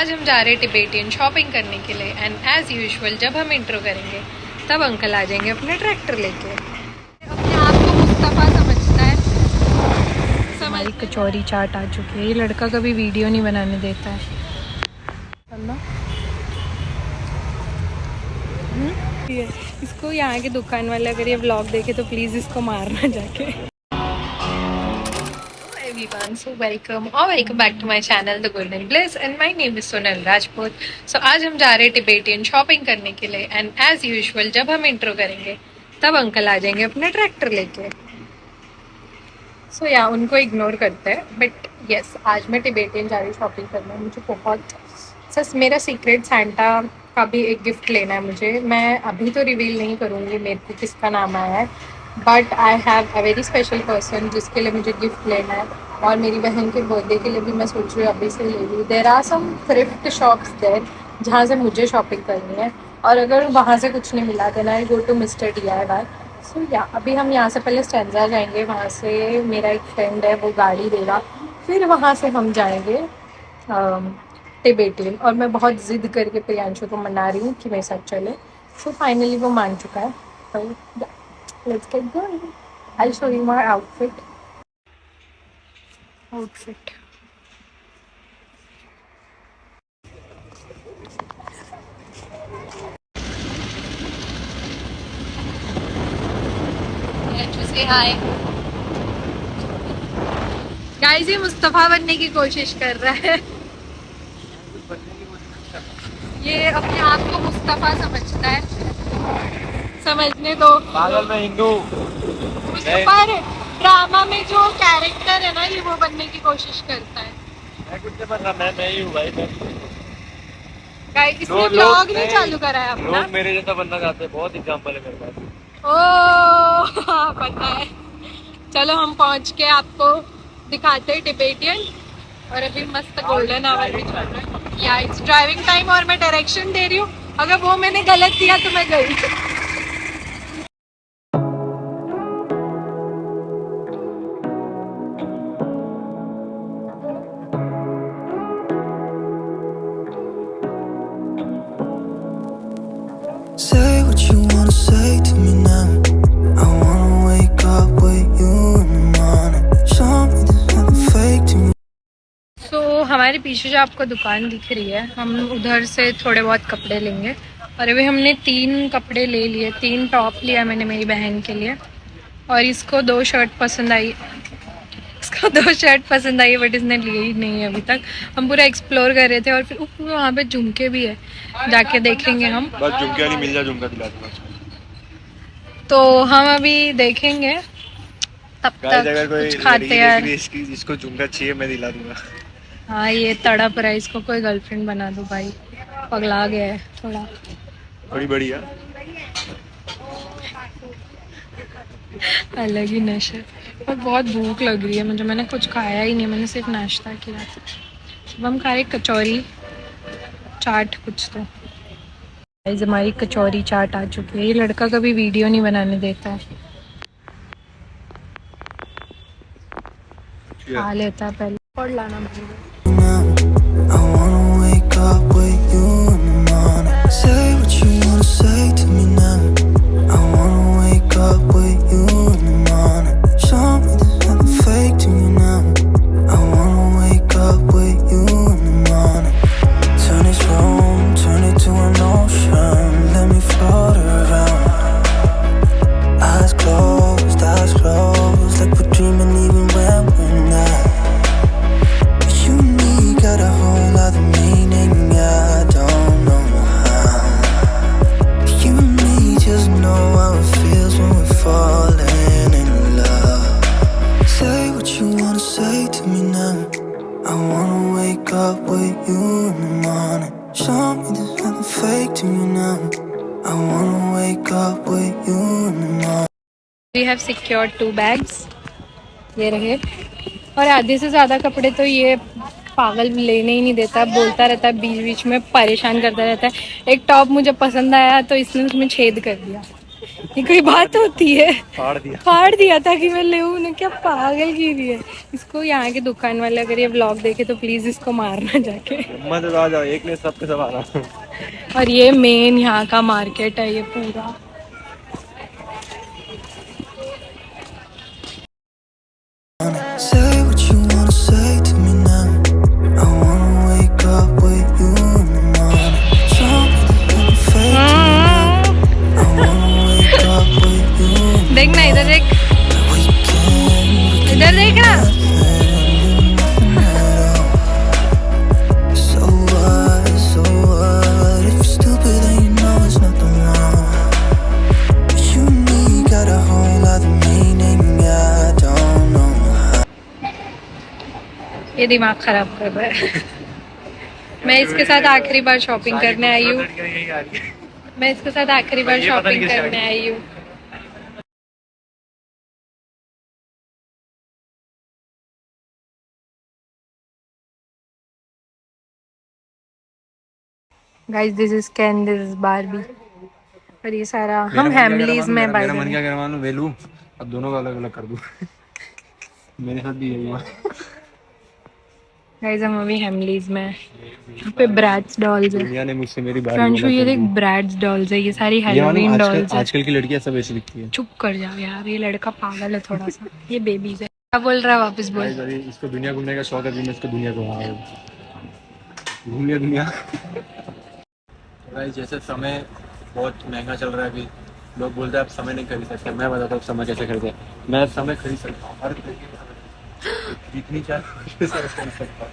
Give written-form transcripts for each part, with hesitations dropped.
आज हम जा रहे हैं टिबेटियन शॉपिंग करने के लिए एंड एज यूजुअल जब हम इंट्रो करेंगे तब अंकल आ जाएंगे अपने ट्रैक्टर लेके। अपने आप को मुस्तफा समझता है। हमारी कचौरी चाट आ चुकी है। ये लड़का कभी वीडियो नहीं बनाने देता है। इसको यहाँ के दुकान वाले अगर ये व्लॉग देखे तो प्लीज़ इसको मारना जाके। So welcome back to my channel The Golden Bliss and my name is Sonal Rajput. So आज हम जा रहे हैं टिबेटियन शॉपिंग करने के लिए एंड एज यूजुअल जब हम इंट्रो करेंगे तब अंकल आ जाएंगे अपने ट्रैक्टर लेके। या उनको इग्नोर करते हैं बट यस आज मैं टिबेटियन जा रही हूँ शॉपिंग करने। मुझे बहुत मेरा सीक्रेट सैंटा का भी एक गिफ्ट लेना है मुझे। मैं अभी तो रिवील नहीं करूँगी मेरे को किसका नाम आया है, but I have a very special person जिसके लिए मुझे गिफ्ट लेना है। और मेरी बहन के बर्थडे के लिए भी मैं सोच रही हूँ अभी से ले लूँ। There are some thrift shops there जहाँ से मुझे शॉपिंग करनी है, और अगर वहाँ से कुछ नहीं मिला then I go to mister DIY। अभी हम यहाँ से पहले स्टैंजा जाएंगे, वहाँ से मेरा एक फ्रेंड है वो गाड़ी देगा, फिर वहाँ से हम जाएंगे टिबेटियन। और मैं बहुत ज़िद करके प्रियांशु को मना रही हूँ कि मेरे साथ चले। फाइनली वो मान चुका है। तो let's get going. I'll show you my outfit. Say hi. Guys, ये मुस्तफा बनने की कोशिश कर रहा है। ये अपने आप को मुस्तफा समझता है। समझने दो। पागल में हिंदू। मुस्तफा ड्रामा में जो कैरेक्टर है ना ये वो बनने की कोशिश करता है। मैं कुछ नहीं बन रहा, मैं ही हूँ भाई। गाइस इसने ब्लॉग नहीं चालू करा है अपना। लोग मेरे जैसा बनना चाहते हैं, बहुत एग्जांपल है मेरे पास। ओह पता है। चलो हम पहुंच के आपको दिखाते हैं टिबेटियन। और अभी मस्त गोल्डन आवर भी चल रहा है। या इट्स ड्राइविंग टाइम और मैं डायरेक्शन दे रही हूँ। अगर वो मैंने गलत दिया तो मैं गई। Say what you wanna say to me now. I wanna wake up with you in the morning. Show me there's nothing fake to me. हमारे पीछे जो आपको दुकान दिख रही है, हम उधर से थोड़े बहुत कपड़े लेंगे। और अभी हमने 3 कपड़े ले लिए। 3 टॉप लिया मैंने मेरी बहन के लिए, और इसको 2 शर्ट पसंद आई। बट इसने लिए ही नहीं है अभी तक। हम पूरा एक्सप्लोर कर रहे थे और फिर वहाँ पे झुमके भी है, जाके देखेंगे हम। बस झुमके नहीं मिल जाए, झुमका दिला दूंगा। तो हम अभी देखेंगे, तब तक कुछ खाते हैं। इसको झुमका चाहिए मैं दिला दूंगा। हाँ ये तड़प रहा है, इसको कोई गर्लफ्रेंड बना दो भाई, पगला गया है थोड़ा। बड़ी बढ़िया अलग ही नशा। और बहुत भूख लग रही है मुझे, मैंने कुछ खाया ही नहीं, मैंने सिर्फ नाश्ता किया। अब हम खा रहे कचौरी चाट कुछ। तो गाइस हमारी कचौरी चाट आ चुकी है। ये लड़का कभी वीडियो नहीं बनाने देता है। खा लेता है पहले और लाना पड़ेगा। I wanna wake up with you in the morning. Say what you wanna say to me now. I wanna wake up with you in the morning. Show me there's nothing fake to me now. I wanna wake up with you in the morning. Turn this room, turn it to an ocean. Let me float around. Eyes closed, like we're dreaming even when we're not. You and me got a whole other meaning, I don't know how. You and me just know how it feels when we're falling in love. Say what you wanna say to me now. I wanna wake up with you in the morning. Show me there's nothing fake to me now. I wanna wake up with you in the morning. We have secured 2 bags. ये रहे। और आधे से ज़्यादा कपड़े तो ये पागल लेने ही नहीं देता, बोलता रहता है, बीच बीच में परेशान करता रहता है। एक टॉप मुझे पसंद आया तो इसने उसमें छेद कर दिया। ये कोई बात होती है? फाड़ दिया। फाड़ दिया था कि मैं ले ना, क्या पागल की रही है इसको। यहाँ के दुकान वाले अगर ये व्लॉग देखे तो प्लीज इसको मारना जाके। मत आ जाओ, एक ने सबके सब आना। और ये मेन यहाँ का मार्केट है ये पूरा। Say what you wanna say to me now. I wanna wake up with you in the morning. Show me that I'm fake to me now. I wanna wake up with you in the देखना इधर देख, morning. We can इधर देखना। nothing at all. So what, so what? If you're stupid then you know it's nothing wrong. But you and me got a whole other meaning. I don't know. ये दिमाग खराब कर रहा है। मैं इसके साथ आखिरी बार शॉपिंग करने आई हूँ। मैं इसके साथ आखिरी बार ये पता नहीं शॉपिंग किस करने आई हूँ। Guys this is can, this is Barbie. और ये सारा हम हैमलीज में बाय द मन वे। क्या करवा लूं, वेलू अब दोनों का अलग अलग कर दूं। मेरे साथ भी यही हुआ। गाइस हम अभी हैमलीज में हैं। यहाँ पे ब्रैड्स डॉल्स है। दुनिया ने मुझसे मेरी बात फ्रांशु ये देख, ब्रैड्स डॉल्स है, ये सारी हैलोवीन डॉल्स है। आजकल की लड़कियां सब ऐसी दिखती है। चुप कर जाओ यार, ये लड़का पागल है थोड़ा सा। ये बेबीज है। क्या बोल रहा है, वापस बोल। इसको दुनिया घूमने का शौक है, मैं इसको दुनिया घूम लिया दुनिया। भाई जैसे समय बहुत महंगा चल रहा है अभी, लोग बोलते हैं आप समय नहीं खरीद सकते। मैं बताता हूँ समय कैसे खरीदे। मैं समय खरीद सकता हूँ, हर तरीके का समय, जितनी चाहे खरीद सकता हूँ।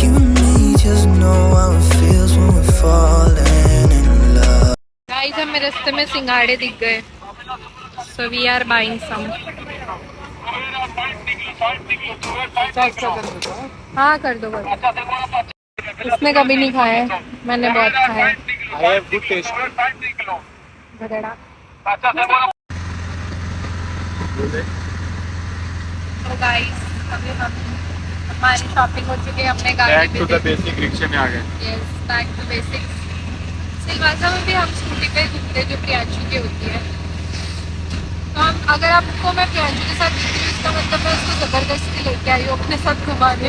You and me just know how it feels when we're falling in love. Guys हमें रास्ते में सिंगाड़े दिख गए, so we are buying some. हाँ कर दो कर। इसने कभी नहीं खाया है, मैंने बहुत खाया है। I have good taste. भगड़ा। तो गाइस अभी हमारी शॉपिंग हो चुकी है, हमने गाड़ी Back to भी the basic रिक्शे में आ गए। Yes back to basics. Silvassa में भी हम स्कूटी पे घूमते जो प्रियांशु की होती है। तो हम अगर आपको मैं प्रियांशु के साथ दिखती हूँ इसका मतलब मैं उसको ज़बरदस्ती लेके आई हूँ अपने साथ घुमाने,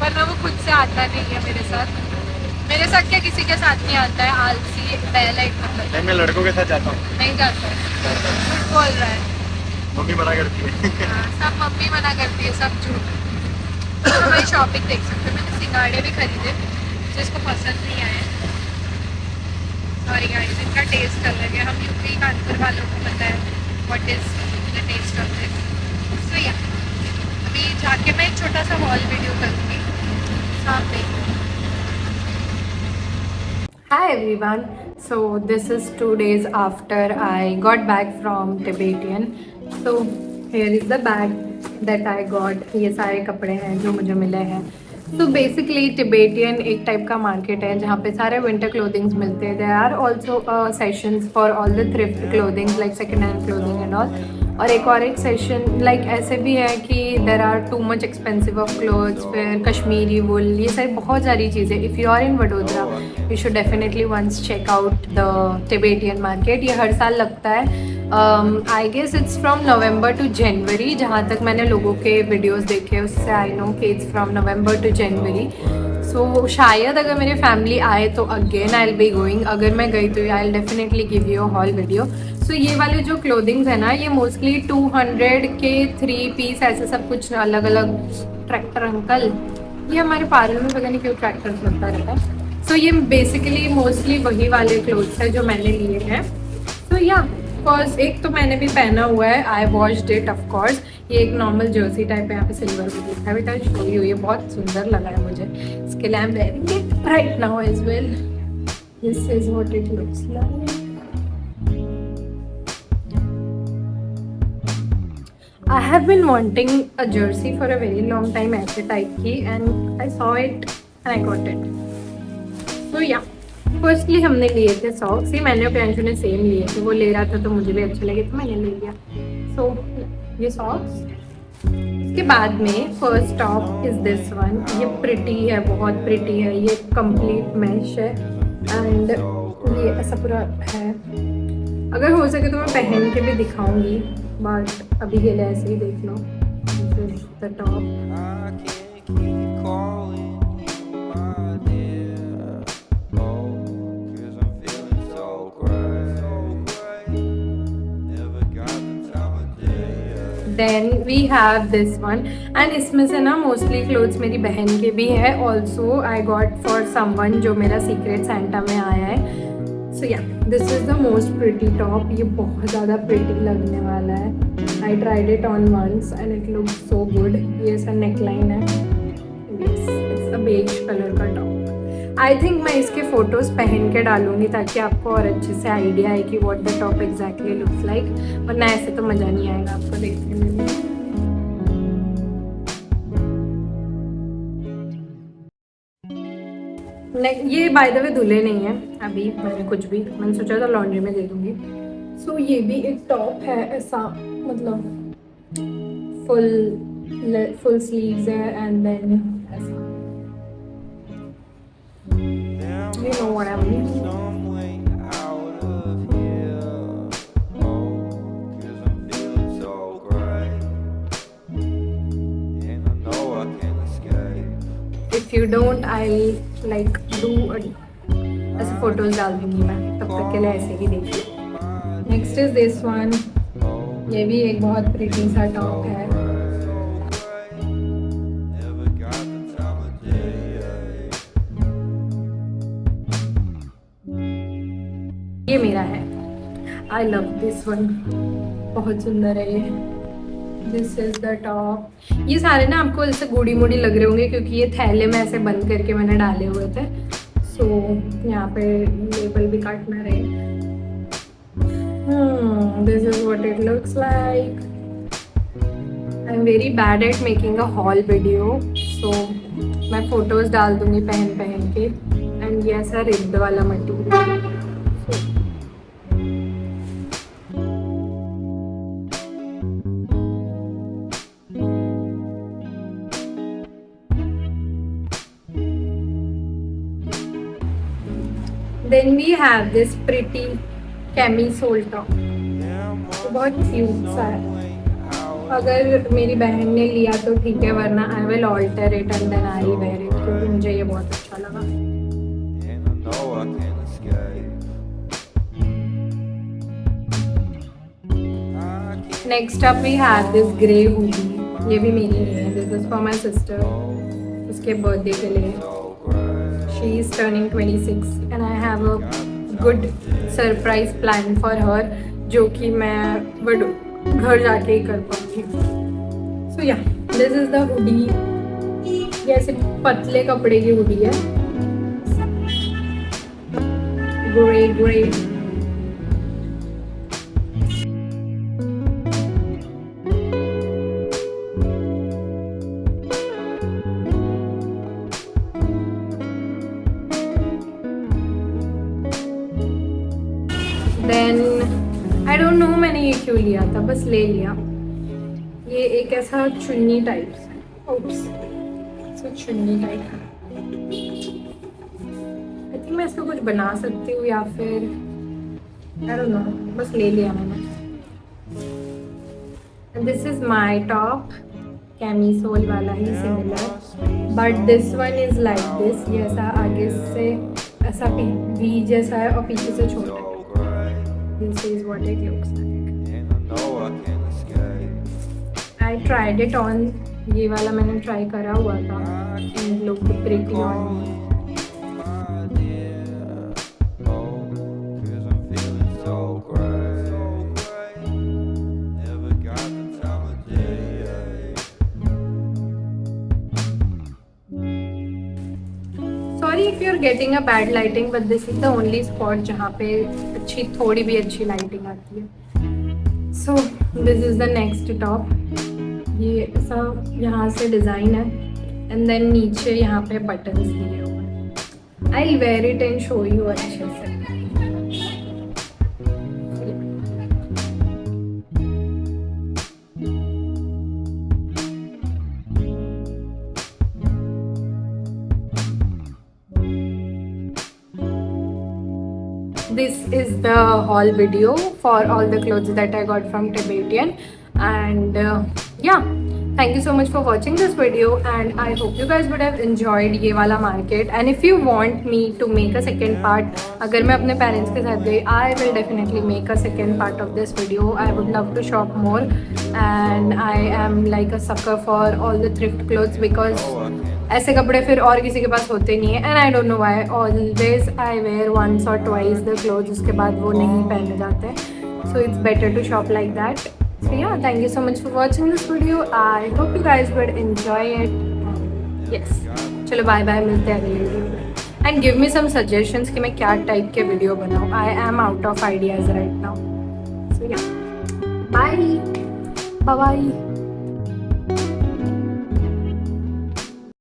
वरना वो खुद से आता नहीं है मेरे साथ। मेरे साथ क्या किसी के साथ नहीं आता है, आलसी बैलाइट मतलब। नहीं, मैं लड़कों के साथ जाता हूँ। नहीं जाता है, झूठ बोल रहा है। मम्मी मना करती है। हाँ, सब मम्मी मना करती है, सब झूठ। तो हमारी शॉपिंग देख सकते हो, मैंने सिंगाड़े भी खरीदे जिसको पसंद नहीं आए। सॉरी गाइस, इनका टेस्ट अलग है। हम यूपी कानपुर वालों को पता है what is the taste of this. So yeah अभी जाके मैं एक छोटा सा हॉल वीडियो करूँगी सामने। Hi everyone, so this is 2 days after I got back from Tibetan. So here is the bag that I got. ये सारे कपड़े हैं जो मुझे मिले हैं। So basically Tibetan एक टाइप का मार्केट है जहाँ पे सारे विंटर क्लोथिंग्स मिलते हैं। There are also sessions for all the thrift clothing like second hand clothing and all. और एक सेशन लाइक ऐसे भी है कि there are too much expensive of clothes, फिर कश्मीरी वुल, ये सारी बहुत सारी चीज़ें। If you are in Vadodara you should definitely once check out the Tibetan market. ये हर साल लगता है। I guess it's from November to January, जहाँ तक मैंने लोगों के वीडियोस देखे उससे आई नो कि it's from November to January. So शायद अगर मेरी फैमिली आए तो again I will be going. अगर मैं गई तो I will definitely give you a haul video. So ये वाले जो क्लोथिंग्स है ना, ये मोस्टली 200 के 3 पीस ऐसे सब कुछ अलग अलग। ट्रैक्टर अंकल, ये हमारे पार्लर में पता नहीं क्यों ट्रैक्टर चलता रहता है। सो ये बेसिकली मोस्टली वही वाले क्लोथ्स है जो मैंने लिए हैं। सो या ऑफकोर्स एक तो मैंने भी पहना हुआ है, आई वॉश्ड इट ऑफकोर्स। ये एक नॉर्मल जर्सी टाइप है, यहाँ पे सिल्वर भी दिखा है। बेटा शो यू, ये बहुत सुंदर लगा है मुझे, इसके लिए I am wearing it right now as well. This is what it looks like. I have been wanting a jersey for a very long time ऐसे टाइप की, and I saw it and I got it. So yeah, firstly हमने लिए थे socks. ये मैंने और प्रियांशु ने same लिए थे, वो ले रहा था तो मुझे भी अच्छे लगे तो मैंने ले लिया। सो ये सॉक्स। इसके बाद में first top is this one. ये प्रिटी है, बहुत प्रिटी है, ये कंप्लीट मैश है एंड ये ऐसा पूरा है। अगर हो सके तो मैं पहन के भी दिखाऊंगी, बट अभी के लिए ऐसे ही देख लो। This is the top. I can't keep calling you my dear. Oh, 'cause I'm feeling so great. Never got the time of day. Then we have this one, and इसमें से ना मोस्टली क्लोथ्स मेरी बहन के भी है। Also I got for someone जो मेरा सीक्रेट सेंटा में आया है। So yeah this is the most pretty top. ये बहुत ज़्यादा प्रिटी लगने वाला है। I tried it on once and it look so good. ये ऐसा नेकलाइन है। इट्स अ बेज कलर का टॉप। आई थिंक मैं इसके फ़ोटोज़ पहन के डालूंगी ताकि आपको और अच्छे से आइडिया आए कि what the top exactly looks like, वरना ऐसे तो मज़ा नहीं आएगा आपको देखने में। नहीं, ये बाय द वे धुले नहीं है अभी मैंने कुछ भी, मैंने सोचा था लॉन्ड्री में दे दूंगी। सो ये भी एक टॉप है ऐसा, मतलब फुल स्लीव्स है एंड देन ऐसा, you know what I mean. Some way out of here. Oh, 'cause I'm feeling so great. And I know I can escape. If you don't I like do ऐसे photos डाल दूंगी मैं, तब तक के लिए ऐसे ही देखिए। Next is this one. ये भी एक बहुत प्रिटी सा टॉप है। Never got the time of day. ये मेरा है। आई लव दिस वन, बहुत सुंदर है ये। This is the top. ये सारे ना आपको जैसे गुड़ी मुड़ी लग रहे होंगे क्योंकि ये थैले में ऐसे बंद करके मैंने डाले हुए थे। सो यहाँ पे लेबल भी काटना रहे। This is what it looks like. I am very bad at making a haul video, so मैं फोटोज डाल दूंगी पहन के। एंड ये ऐसा रिब्ड वाला material. Then we have this pretty camisole top. बहुत क्यूट सा है। अगर मेरी बहन ने लिया तो ठीक है, वरना I will alter it and then I wear it, क्योंकि मुझे ये बहुत अच्छा लगा। And I know I can escape. Next up we have this grey hoodie. ये भी मेरी नहीं है, this is for my sister, उसके बर्थडे के लिए। She is turning 26 and I have a good surprise plan for her, जो कि मैं घर जाके ही कर पाऊँगी। So yeah, this is the hoodie। ये ऐसे पतले कपड़े की हुडी है, grey. Then I don't know मैंने ये क्यों लिया था, बस ले लिया। ये एक ऐसा चुन्नी टाइप है, चुन्नी टाइप है। आई थिंक मैं इसको कुछ बना सकती हूँ या फिर आई डोंट नो, बस ले लिया मैंने। This is my top, camisole वाला ही similar, but this one is like this. ये ऐसा आगे से ऐसा वी जैसा है और पीछे से छोटा है। This is what it looks like. And I know I can escape. I tried it on, ये वाला मैंने ट्राई करा हुआ था, and looked pretty on me. My dear. Oh, 'cause I'm feeling so great. Never got the time of day. Sorry if you're getting a bad lighting, but this is the only spot जहाँ पे थोड़ी भी अच्छी lighting आती है। So this is the next top। ये ऐसा यहाँ से डिज़ाइन है एंड देन नीचे यहाँ पे बटन्स दिए हुए हैं। I'll wear it and show you अच्छे से। this is the haul video for all the clothes that I got from Tibetan. And yeah, thank you so much for watching this video, and I hope you guys would have enjoyed ये वाला market. And if you want me to make a second part, अगर मैं अपने parents के साथ गई, I will definitely make a second part of this video. I would love to shop more, and I am like a sucker for all the thrift clothes because ऐसे कपड़े फिर और किसी के पास होते नहीं है. And I don't know why always I wear once or twice the clothes, उसके बाद वो नहीं पहने जाते. So it's better to shop like that. So yeah, thank you so much for watching this video. I hope you guys would enjoy it. Yes. चलो bye bye, मिलते हैं अगले वीडियो में. And give me some suggestions कि मैं क्या type के video बनाऊँ. I am out of ideas right now. So yeah. Bye. Bye bye.